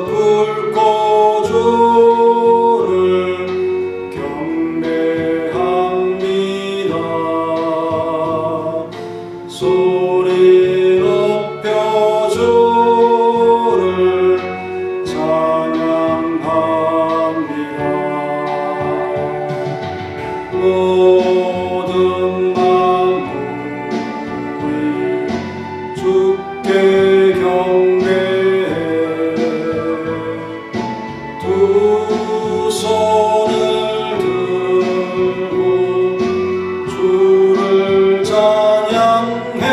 꿇고 주를 경배합니다. 소리 높여 주를 찬양합니다. 모든 만물이 주께 경배해 두 손을 들고 주를 찬양해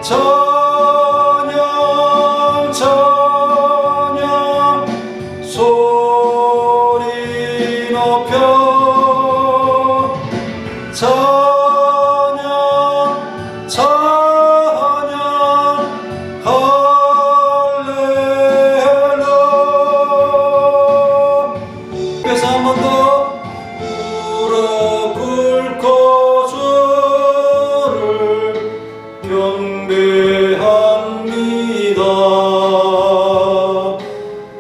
찬양 찬양 소리 높여 찬양 찬양 할렐루야. 그래서 한 번 더 무릎 꿇고 주를 경배합니다.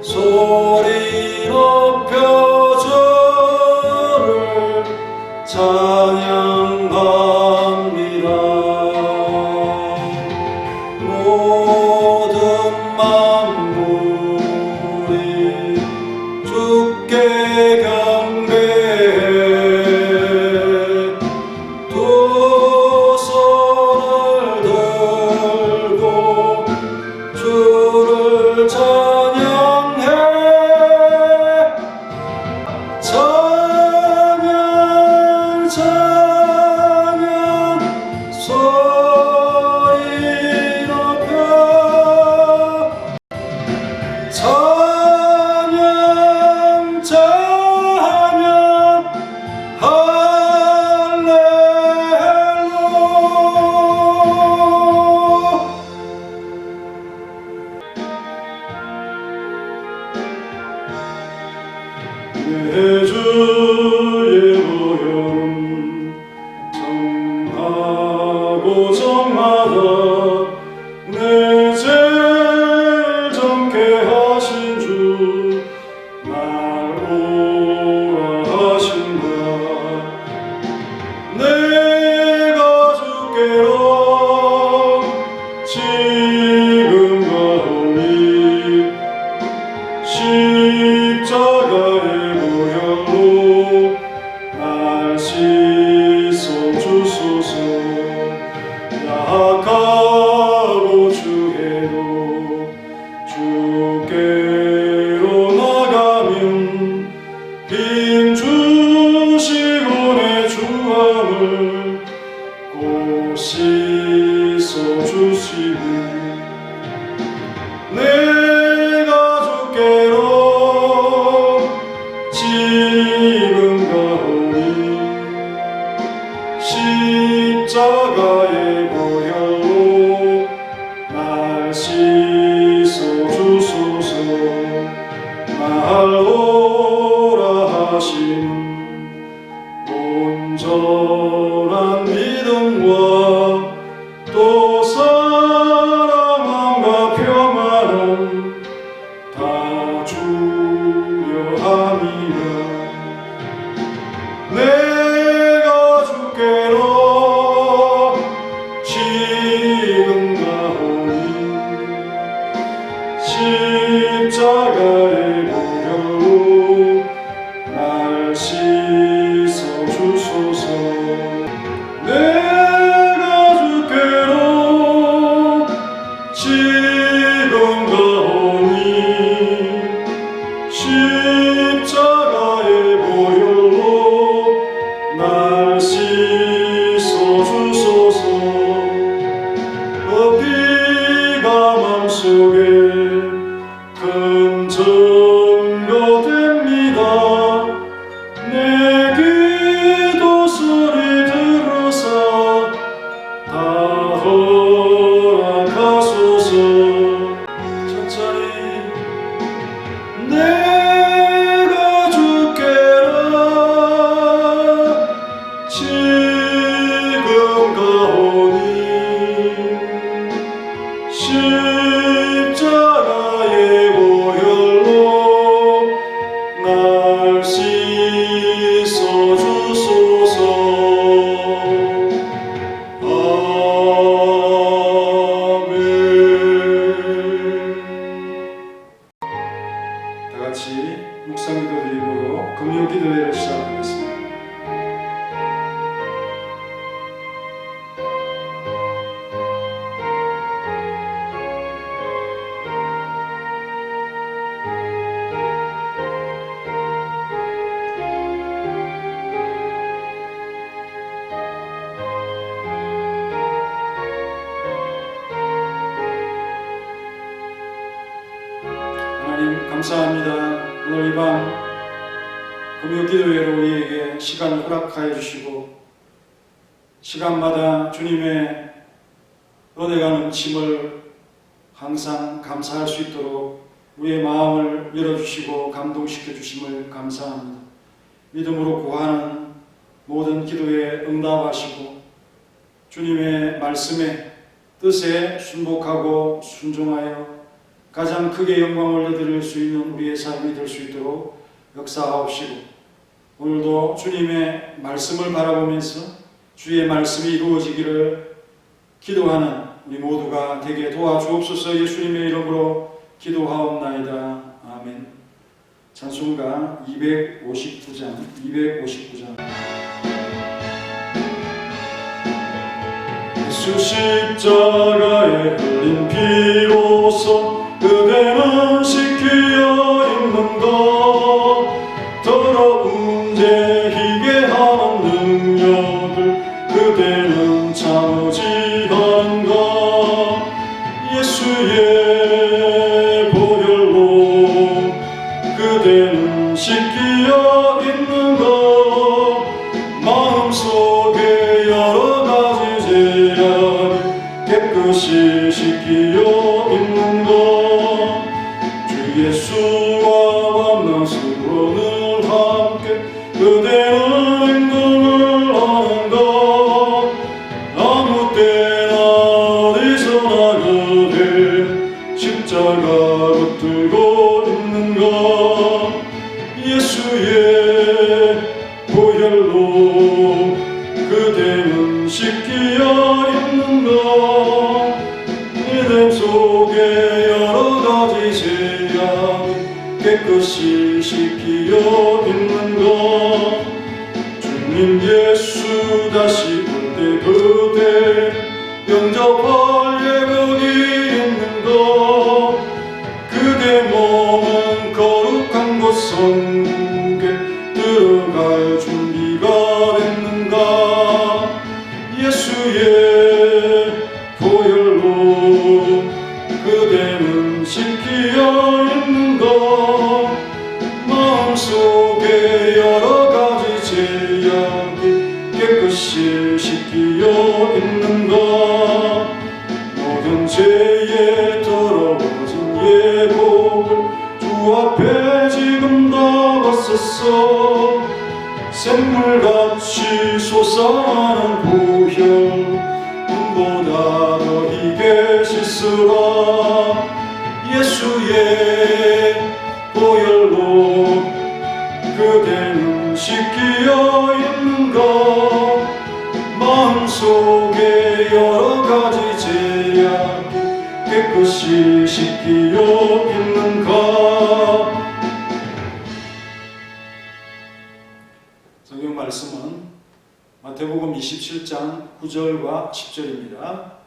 소리 높여 주를 찬양합니다. 모든 만물이 주께 경배해 두 손을 들고 주를 찬양해 찬양 찬양 소리 높여 찬양 찬양 할렐루야. 내 주의 보혈은 정하고 정하다 내 죄를 정케 하신 주 날 오라 하신다. 내가 주께로 지금 가오니 십자가의 보혈로 날 씻어 주소서. 약하고 주해도 주께로 나가면 힘 주시고 내 주함을 꼭 씻어 주시고 내가 주께로 지금 가오니 십자가의 보혈로 날 씻어 주소서. 날 오라 하신 온전한 믿음과 또 사랑함과 평안은 다 주려 함이라. 내가 주께로 지금 가오니 십자가의 보혈로 날 씻어 주소서. 내가 주께로 지금 가오니 십자가의 보혈로 날 씻어 주소서. 그 피가 맘속에 큰 증거 됩니다. 내 기도 소리 들으사 다 허락하소서. 천천히 내가 주께로 지금 가오니 십자가의 감사합니다. 오늘 이 밤 금요기도회로 우리에게 시간을 허락하여 주시고 시간마다 주님의 은혜가 넘침을 항상 감사할 수 있도록 우리의 마음을 열어주시고 감동시켜 주심을 감사합니다. 믿음으로 구하는 모든 기도에 응답하시고 주님의 말씀에 뜻에 순복하고 순종하여 가장 크게 영광을 얻을 수 있는 우리의 삶이 될 수 있도록 역사하옵시고 오늘도 주님의 말씀을 바라보면서 주의 말씀이 이루어지기를 기도하는 우리 모두가 되게 도와주옵소서. 예수님의 이름으로 기도하옵나이다. 아멘. 찬송가 259장 예수 십자가에 흘린 피로써 그대는 씻기어 있는 것 더러운 죄 희게 하는 능력을 그대는 참으지 않은 것 예수의 보혈로 그대는 씻기어 있는 것 마음속에 여러 가지 죄악이 깨끗이 씻기어 있는 것 주 예수와 만나서로 늘 함께 그대는 행동을 하는 것 아무 때나 어디서나 그대 십자가 붙들고 있는 것 예수의 보혈로 그대는 씻기어 있는 것 믿음 속에 여러 가지 죄악이 깨끗이 씻기어 있는 것 주님 예수 다시 올 때 그대 영접할 예정이 있는 것 그대 몸은 거룩한 곳 성국에 들어갈 준비가 됐는가 예수의 보혈로 그대는 씻기어 있는 것 마음속에 여러 가지 죄악이 깨끗이 씻기어 있는 것 모든 죄에 더러워진 예복을 주 앞에 지금 다 벗었어 샘물같이 솟아나는 보혈 눈보다 더 희게 씻으라 예수의 보혈로 그대는 씻기어 있는 것 마음속에 여러 가지 죄악이 깨끗이 씻기어 있는 것 성경 말씀은 마태복음 27장 9절과 10절입니다.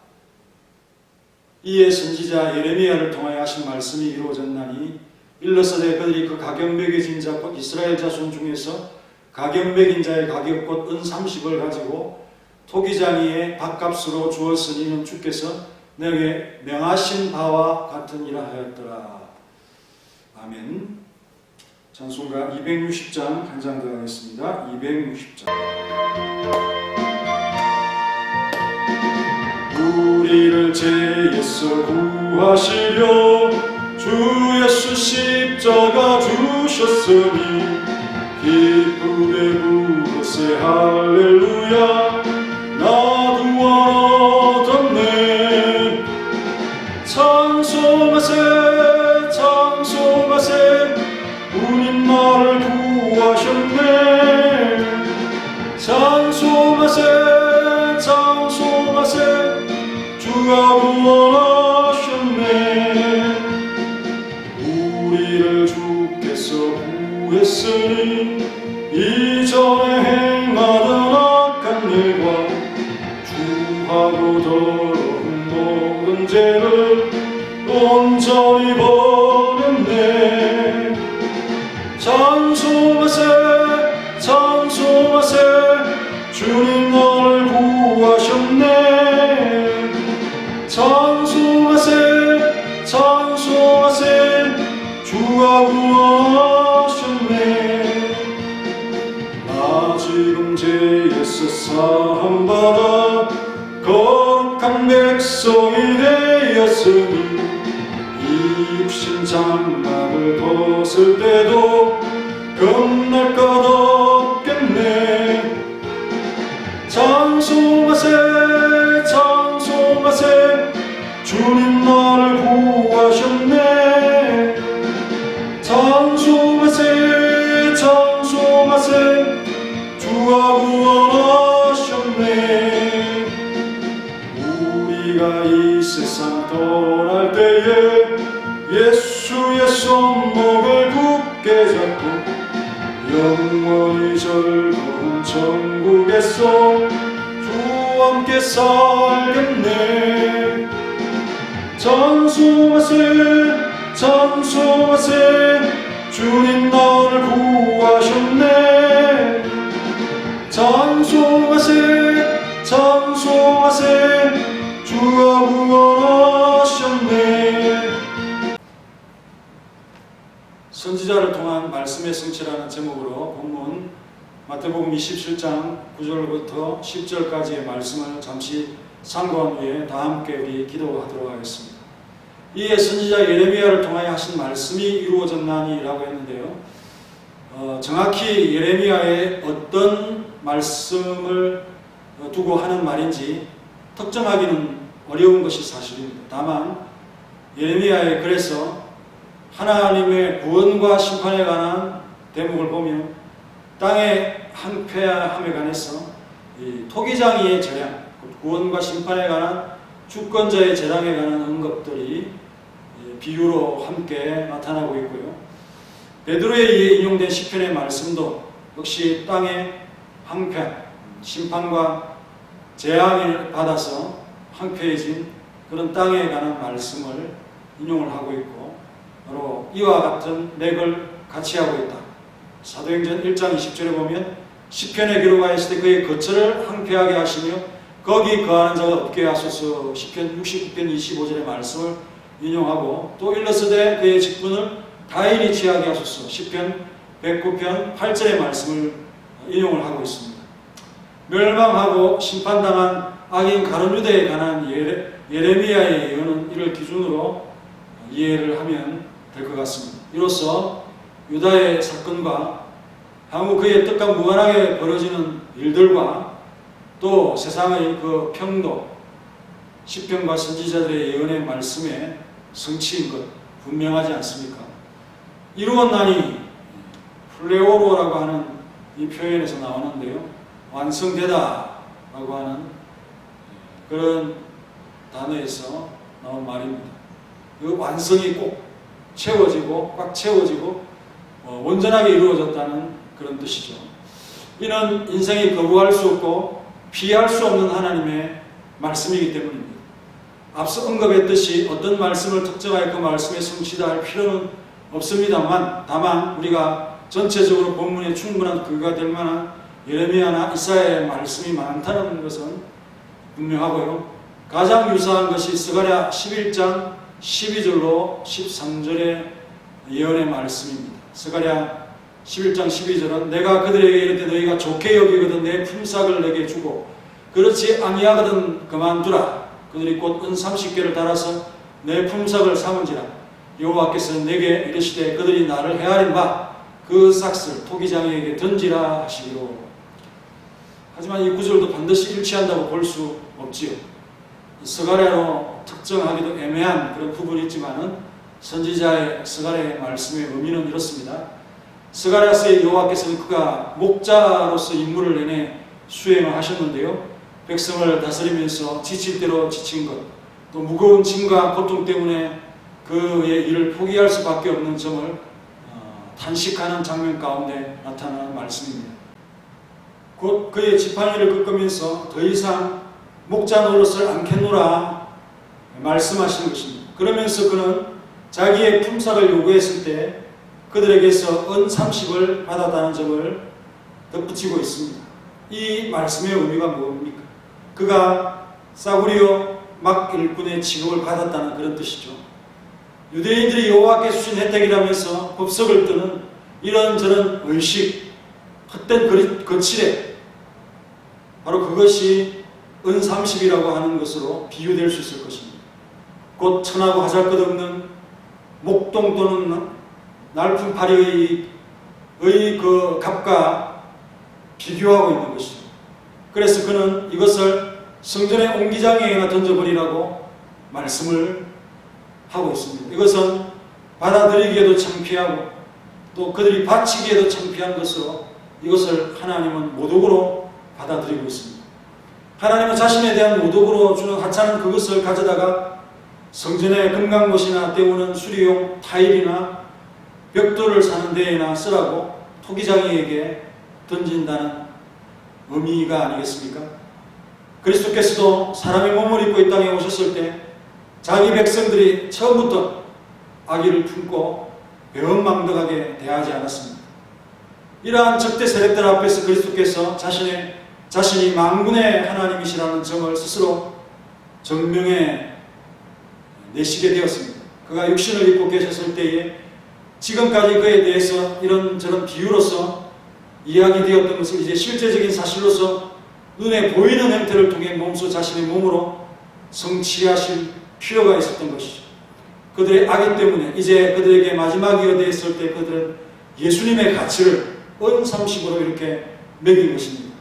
이에 선지자 예레미야를 통하여 하신 말씀이 이루어졌나니 일러서되 그들이 그 가격 매겨진 자 곧 이스라엘 자손 중에서 가격 매긴 자의 가격 곧 은 30을 가지고 토기장이의 밥값으로 주었으니 이는 주께서 내게 명하신 바와 같으니라 하였더라. 아멘. 찬송가 260장 한 장 더 하겠습니다. 260장 우리를 죄에서 구하시려 주 예수 십자가 주셨으니 기쁘게 부르세 할렐루야 나도 얻었네 찬송하세 찬송하세 주님 나를 구하셨네 찬송하세 찬송하세 주가 구원하셨네 우리를 주께서 구했으니 이전에 행하던 악한 일과 주하고 더러운 모든 죄를 온전히 버렸네 찬송하세 찬송하세 주님 너를 구하셨네 찬송하세 찬송하세 주가 사함받아 거룩한 백성이 되었으니 이 육신 장막을 벗을 때도 겁날 것 없겠네. 찬송하세 찬송하세 주님 나를 구하셨네. 찬송하세 찬송하세 주가 구원하셨네. 우리가 이 세상 떠날 때에 예수의 손목을 굳게 잡고 영원히 즐거운 천국에서 주와 함께 살겠네. 찬송하세 찬송하세 주님 나를 구하셨네. 찬송하세 찬송하세 주가 구원하셨네. 선지자를 통한 말씀의 성취라는 제목으로 본문 마태복음 27장 9절부터 10절까지의 말씀을 잠시 상고한 후에 다 함께 우리 기도하도록 하겠습니다. 이에 선지자 예레미야를 통하여 하신 말씀이 이루어졌나니 라고 했는데요. 정확히 예레미야의 어떤 말씀을 두고 하는 말인지 특정하기는 어려운 것이 사실입니다. 다만 예레미야의 글에서 하나님의 구원과 심판에 관한 대목을 보면 땅의 항폐함에 관해서 이 토기장이의 재앙, 구원과 심판에 관한 주권자의 재앙에 관한 언급들이 비유로 함께 나타나고 있고요. 베드로에 의해 인용된 시편의 말씀도 역시 땅의 항폐, 심판과 재앙을 받아서 항폐해진 그런 땅에 관한 말씀을 인용을 하고 있고, 바로 이와 같은 맥을 같이 하고 있다. 사도행전 1장 20절에 보면 시편에 기록하였을 때 그의 거처를 항폐하게 하시며 거기 거하는 자가 없게 하소서 시편 69편 25절의 말씀을 인용하고, 또 일러스되 그의 직분을 다인이 취하게 하소서 시편 109편 8절의 말씀을 인용을 하고 있습니다. 멸망하고 심판당한 악인 가룟유다에 관한 예레미야의 예언은 이를 기준으로 이해를 하면 될 것 같습니다. 이로써 유다의 사건과 향후 그의 뜻과 무관하게 벌어지는 일들과 또 세상의 그 평도, 시편과 선지자들의 예언의 말씀에 성취인 것 분명하지 않습니까? 이루었나니 플레오로라고 하는 이 표현에서 나오는데요, 완성되다 라고 하는 그런 단어에서 나온 말입니다. 그 완성이 꼭 채워지고 꽉 채워지고 온전하게 이루어졌다는 그런 뜻이죠. 이는 인생이 거부할 수 없고 피할 수 없는 하나님의 말씀이기 때문입니다. 앞서 언급했듯이 어떤 말씀을 특정하여 그 말씀에 성취다 할 필요는 없습니다만, 다만 우리가 전체적으로 본문에 충분한 근거가 될 만한 예레미야나 이사야의 말씀이 많다는 것은 분명하고요. 가장 유사한 것이 스가랴 11장 12절로 13절의 예언의 말씀입니다. 스가랴 11장 12절은 내가 그들에게 이를 때 너희가 좋게 여기거든 내 품삯을 내게 주고 그렇지 아니하거든 그만두라. 그들이 곧 은 30개를 달아서 내 품삯을 삼은지라. 여호와께서는 내게 이르시되 그들이 나를 헤아린 바 그 삭슬 토기장에게 던지라 하시기로. 하지만 이 구절도 반드시 일치한다고 볼 수 없지요. 스가랴로 특정하기도 애매한 그런 부분이 있지만은 선지자의 스가랴의 말씀의 의미는 이렇습니다. 스가랴서의 여호와께서는 그가 목자로서 임무를 내내 수행을 하셨는데요, 백성을 다스리면서 지칠 대로 지친 것, 또 무거운 짐과 고통 때문에 그의 일을 포기할 수밖에 없는 점을 탄식하는 장면 가운데 나타나는 말씀입니다. 곧 그의 지팡이를 꺾으면서 더 이상 목자 노릇을 않겠노라 말씀하시는 것입니다. 그러면서 그는 자기의 품삯을 요구했을 때 그들에게서 은 30을 받았다는 점을 덧붙이고 있습니다. 이 말씀의 의미가 뭡니까? 그가 싸구려 막 일꾼의 취급을 받았다는 그런 뜻이죠. 유대인들이 여호와께 주신 혜택이라면서 법석을 뜨는 이런저런 의식, 헛된 거칠에 바로 그것이 은30이라고 하는 것으로 비유될 수 있을 것입니다. 곧 천하고 하잘것없는 목동 또는 날품파리의 그 값과 비교하고 있는 것이죠. 그래서 그는 이것을 성전의 옹기장에나 던져버리라고 말씀을 하고 있습니다. 이것은 받아들이기에도 창피하고 또 그들이 바치기에도 창피한 것으로 이것을 하나님은 모독으로 받아들이고 있습니다. 하나님은 자신에 대한 모독으로 주는 하찮은 그것을 가져다가 성전의 금강못이나 때우는 수리용 타일이나 벽돌을 사는 데에나 쓰라고 토기장이에게 던진다는 의미가 아니겠습니까? 그리스도께서도 사람의 몸을 입고 이 땅에 오셨을 때 자기 백성들이 처음부터 악의를 품고 배은망덕하게 대하지 않았습니다. 이러한 적대 세력들 앞에서 그리스도께서 자신이 만군의 하나님이시라는 점을 스스로 증명해 내시게 되었습니다. 그가 육신을 입고 계셨을 때에 지금까지 그에 대해서 이런저런 비유로서 이야기되었던 것을 이제 실제적인 사실로서 눈에 보이는 형태를 통해 몸소 자신의 몸으로 성취하실 필요가 있었던 것이죠. 그들의 악의 때문에 이제 그들에게 마지막이 되었을 때 그들은 예수님의 가치를 은30으로 이렇게 매긴 것입니다.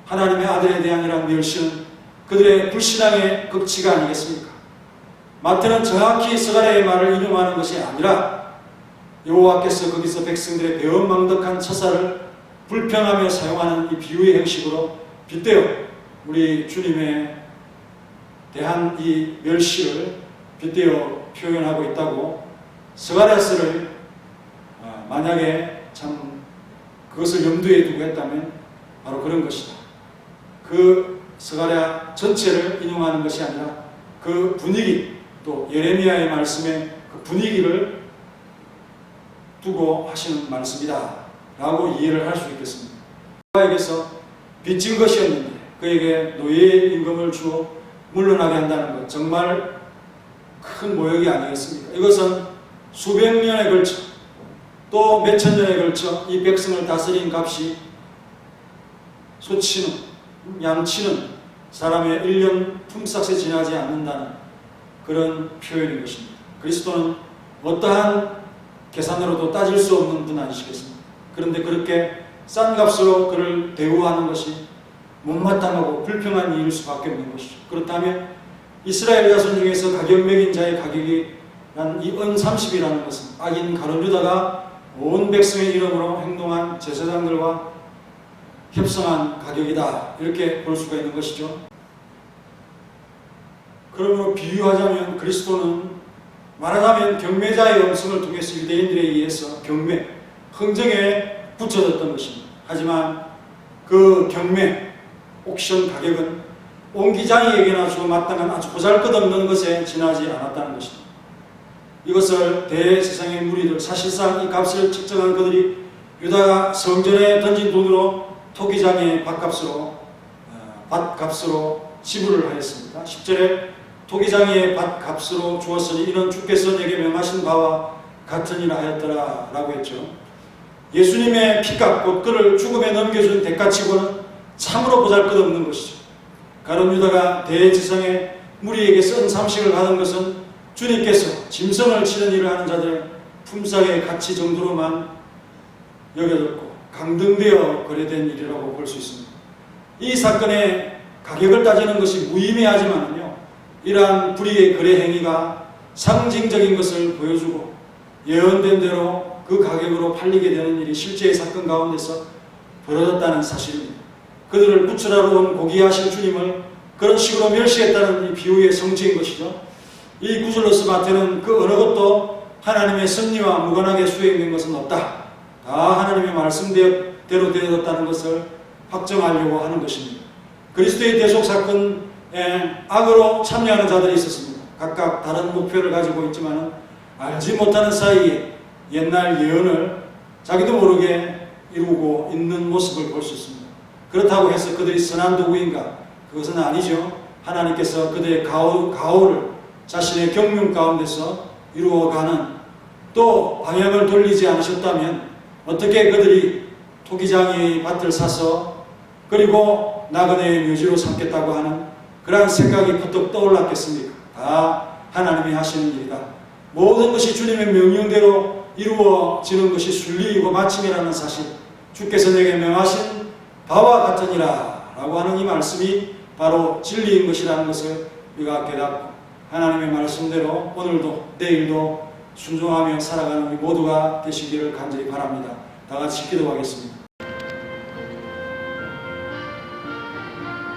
하나님의 아들에 대한 이러한 멸시는 그들의 불신앙의 극치가 아니겠습니까? 마태는 정확히 스가랴의 말을 인용하는 것이 아니라 여호와께서 거기서 백성들의 배은망덕한 처사를 불평하며 사용하는 이 비유의 형식으로 빗대어 우리 주님에 대한 이 멸시를 빗대어 표현하고 있다고 스가랴서를 만약에 참 그것을 염두에 두고 했다면 바로 그런 것이다. 그 스가랴 전체를 인용하는 것이 아니라 그 분위기 또 예레미야의 말씀의 그 분위기를 두고 하시는 말씀이다 라고 이해를 할 수 있겠습니다. 그에게서 빚진 것이었는데 그에게 노예의 임금을 주어 물러나게 한다는 것 정말 큰 모욕이 아니겠습니까? 이것은 수백 년에 걸쳐 또 몇천 년에 걸쳐 이 백성을 다스린 값이 소치는 양치는 사람의 1년 품삯에 지나지 않는다는 그런 표현인 것입니다. 그리스도는 어떠한 계산으로도 따질 수 없는 분 아니시겠습니까? 그런데 그렇게 싼 값으로 그를 대우하는 것이 못마땅하고 불평한 일일 수밖에 없는 것이죠. 그렇다면 이스라엘 자손 중에서 가격 매긴 자의 가격이 난 이 은30이라는 것은 악인 가룟 유다가 온 백성의 이름으로 행동한 제사장들과 협상한 가격이다 이렇게 볼 수가 있는 것이죠. 그러므로 비유하자면 그리스도는 말하자면 경매자의 음성을 통해서 유대인들에 의해서 경매, 흥정에 붙여졌던 것입니다. 하지만 그 경매, 옥션 가격은 옹기장이에게나 주어 마땅한 아주 보잘것없는 것에 지나지 않았다는 것입니다. 이것을 대세상의 무리들, 사실상 이 값을 측정한 그들이 유다가 성전에 던진 돈으로 토기장의 밭값으로 지불을 하였습니다. 10절에 토기장의 밭값으로 주었으니 이는 주께서 내게 명하신 바와 같으니라 하였더라 라고 했죠. 예수님의 피값, 곧 그를 죽음에 넘겨준 대가치고는 참으로 보잘것없는 것이죠. 가룟 유다가 대지상의 무리에게 은30을 받은 것은 주님께서 짐승을 치는 일을 하는 자들의 품삯의 가치 정도로만 여겨졌고 강등되어 거래된 일이라고 볼 수 있습니다. 이 사건의 가격을 따지는 것이 무의미하지만요, 이러한 불의의 거래 행위가 상징적인 것을 보여주고 예언된 대로 그 가격으로 팔리게 되는 일이 실제의 사건 가운데서 벌어졌다는 사실입니다. 그들을 구출하러 온 고귀하신 주님을 그런 식으로 멸시했다는 이 비유의 성취인 것이죠. 이 구절로서 마태는 그 어느 것도 하나님의 섭리와 무관하게 수행된 것은 없다. 다 하나님의 말씀대로 되어졌다는 것을 확정하려고 하는 것입니다. 그리스도의 대속 사건에 악으로 참여하는 자들이 있었습니다. 각각 다른 목표를 가지고 있지만 알지 못하는 사이에 옛날 예언을 자기도 모르게 이루고 있는 모습을 볼 수 있습니다. 그렇다고 해서 그들이 선한 도구인가? 그것은 아니죠. 하나님께서 그들의 가호를 자신의 경륜 가운데서 이루어가는 또 방향을 돌리지 않으셨다면 어떻게 그들이 토기장의 밭을 사서 그리고 나그네의 묘지로 삼겠다고 하는 그러한 생각이 부쩍 떠올랐겠습니까? 다 하나님이 하시는 일이다. 모든 것이 주님의 명령대로 이루어지는 것이 순리이고 마침이라는 사실, 주께서 내게 명하신 바와 같으니라 라고 하는 이 말씀이 바로 진리인 것이라는 것을 우리가 깨닫고 하나님의 말씀대로 오늘도 내일도 순종하며 살아가는 우리 모두가 되시기를 간절히 바랍니다. 다 같이 기도하겠습니다.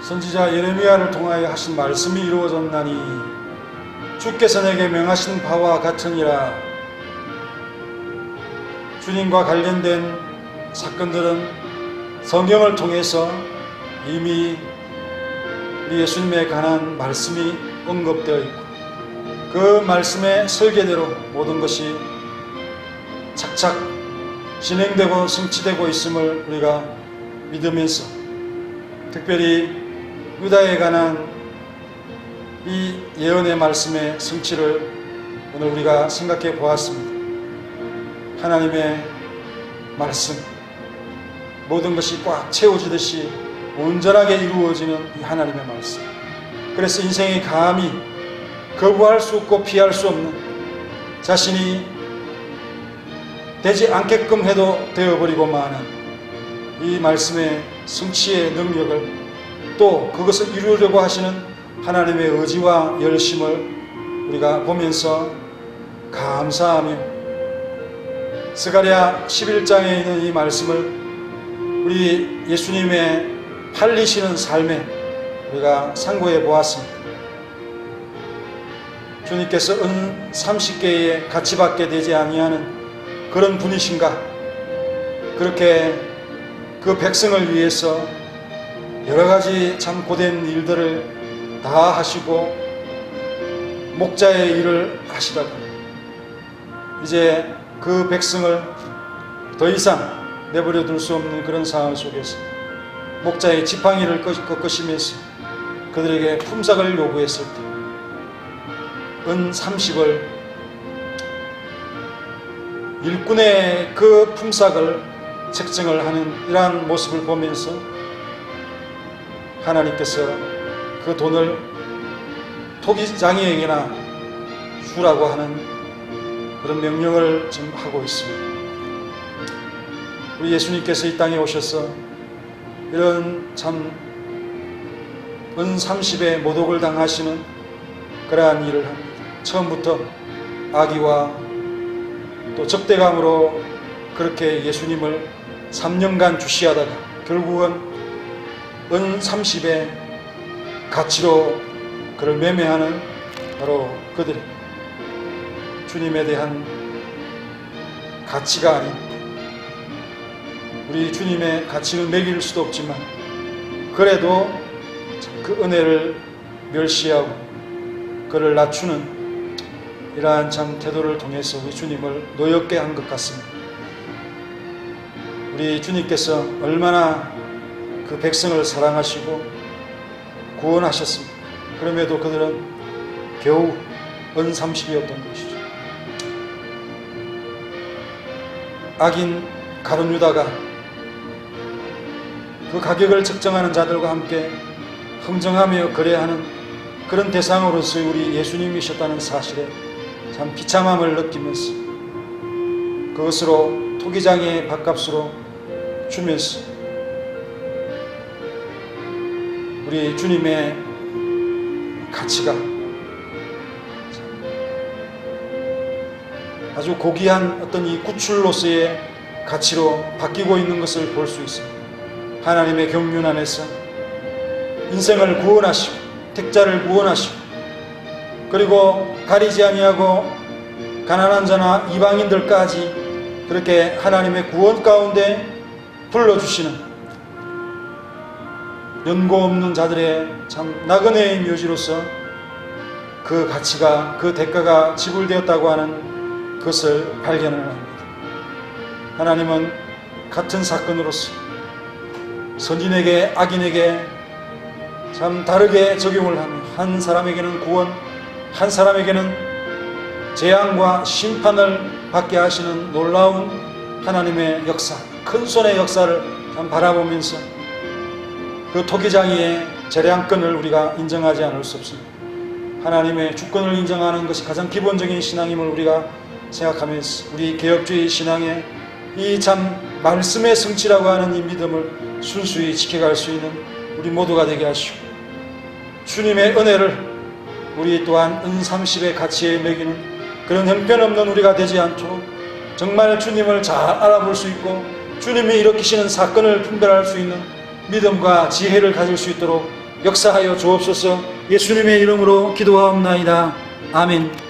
선지자 예레미야를 통하여 하신 말씀이 이루어졌나니 주께서 내게 명하신 바와 같으니라. 주님과 관련된 사건들은 성경을 통해서 이미 우리 예수님에 관한 말씀이 언급되어 있고 그 말씀의 설계대로 모든 것이 착착 진행되고 성취되고 있음을 우리가 믿으면서 특별히 유다에 관한 이 예언의 말씀의 성취를 오늘 우리가 생각해 보았습니다. 하나님의 말씀, 모든 것이 꽉 채워지듯이 온전하게 이루어지는 이 하나님의 말씀. 그래서 인생이 감히 거부할 수 없고 피할 수 없는, 자신이 되지 않게끔 해도 되어버리고 마는 이 말씀의 성취의 능력을, 또 그것을 이루려고 하시는 하나님의 의지와 열심을 우리가 보면서 감사하며 스가랴 11장에 있는 이 말씀을 우리 예수님의 팔리시는 삶에 우리가 상고해 보았습니다. 주님께서 은 30개의 같이 받게 되지 아니하는 그런 분이신가? 그렇게 그 백성을 위해서 여러 가지 참 고된 일들을 다 하시고 목자의 일을 하시다가 이제 그 백성을 더 이상 내버려 둘 수 없는 그런 상황 속에서 목자의 지팡이를 꺾으시면서 그들에게 품삯을 요구했을 때 은 30을 일꾼의 그 품삯을 책정을 하는 이러한 모습을 보면서 하나님께서 그 돈을 토기장이에게나 주라고 하는 그런 명령을 지금 하고 있습니다. 우리 예수님께서 이 땅에 오셔서 이런 참 은 30의 모독을 당하시는 그러한 일을 합니다. 처음부터 악의와 또 적대감으로 그렇게 예수님을 3년간 주시하다가 결국은 은 30의 가치로 그를 매매하는 바로 그들이 주님에 대한 가치가 아닌, 우리 주님의 가치를 매길 수도 없지만 그래도 그 은혜를 멸시하고 그를 낮추는 이러한 참 태도를 통해서 우리 주님을 노엽게 한 것 같습니다. 우리 주님께서 얼마나 그 백성을 사랑하시고 구원하셨습니까? 그럼에도 그들은 겨우 은 30이었던 것이죠. 악인 가룟 유다가 그 가격을 측정하는 자들과 함께 흥정하며 거래하는 그런 대상으로서 우리 예수님이셨다는 사실에 참 비참함을 느끼면서 그것으로 토기장의 밥값으로 주면서 우리 주님의 가치가 아주 고귀한 어떤 이 구출로서의 가치로 바뀌고 있는 것을 볼 수 있습니다. 하나님의 경륜 안에서 인생을 구원하시고 택자를 구원하시고 그리고 가리지 아니하고 가난한 자나 이방인들까지 그렇게 하나님의 구원 가운데 불러주시는 연고 없는 자들의 참 나그네의 묘지로서 그 가치가, 그 대가가 지불되었다고 하는 것을 발견을 합니다. 하나님은 같은 사건으로서 선진에게 악인에게 참 다르게 적용을 하며 한 사람에게는 구원, 한 사람에게는 재앙과 심판을 받게 하시는 놀라운 하나님의 역사, 큰 손의 역사를 참 바라보면서 그 토기장이의 재량권을 우리가 인정하지 않을 수 없습니다. 하나님의 주권을 인정하는 것이 가장 기본적인 신앙임을 우리가 생각하면서 우리 개혁주의 신앙의 이 참 말씀의 성취라고 하는 이 믿음을 순수히 지켜갈 수 있는 우리 모두가 되게 하시고, 주님의 은혜를 우리 또한 은30의 가치에 매기는 그런 형편없는 우리가 되지 않도록 정말 주님을 잘 알아볼 수 있고 주님이 일으키시는 사건을 분별할 수 있는 믿음과 지혜를 가질 수 있도록 역사하여 주옵소서. 예수님의 이름으로 기도하옵나이다. 아멘.